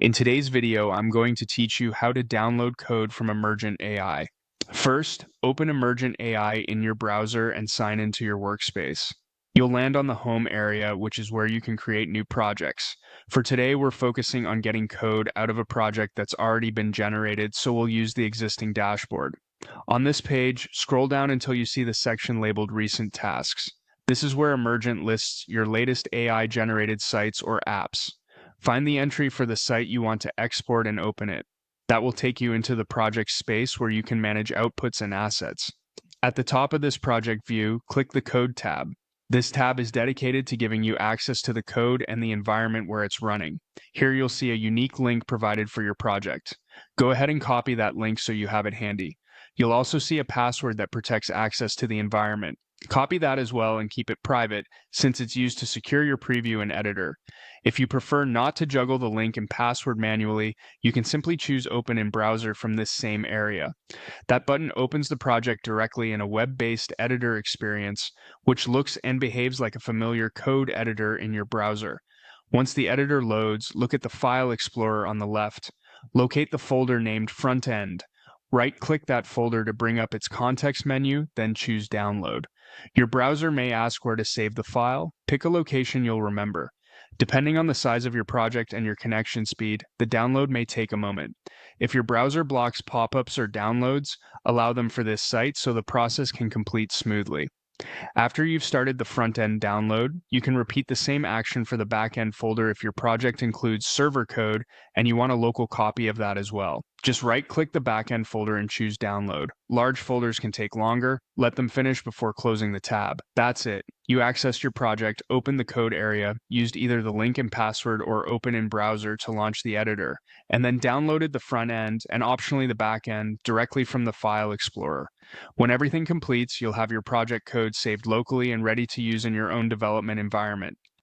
In today's video, I'm going to teach you how to download code from Emergent AI. First, open Emergent AI in your browser and sign into your workspace. You'll land on the home area, which is where you can create new projects. For today, we're focusing on getting code out of a project that's already been generated, so we'll use the existing dashboard. On this page, scroll down until you see the section labeled Recent Tasks. This is where Emergent lists your latest AI-generated sites or apps. Find the entry for the site you want to export and open it. That will take you into the project space where you can manage outputs and assets. At the top of this project view, click the Code tab. This tab is dedicated to giving you access to the code and the environment where it's running. Here you'll see a unique link provided for your project. Go ahead and copy that link so you have it handy. You'll also see a password that protects access to the environment. Copy that as well and keep it private, since it's used to secure your preview and editor. If you prefer not to juggle the link and password manually, you can simply choose Open in Browser from this same area. That button opens the project directly in a web-based editor experience, which looks and behaves like a familiar code editor in your browser. Once the editor loads, look at the File Explorer on the left. Locate the folder named Front End. Right-click that folder to bring up its context menu, then choose Download. Your browser may ask where to save the file. Pick a location you'll remember. Depending on the size of your project and your connection speed, the download may take a moment. If your browser blocks pop-ups or downloads, allow them for this site so the process can complete smoothly. After you've started the front-end download, you can repeat the same action for the back-end folder if your project includes server code and you want a local copy of that as well. Just right-click the back-end folder and choose Download. Large folders can take longer. Let them finish before closing the tab. That's it. You accessed your project, opened the code area, used either the link and password or Open in Browser to launch the editor, and then downloaded the front end and optionally the back end directly from the File Explorer. When everything completes, you'll have your project code saved locally and ready to use in your own development environment.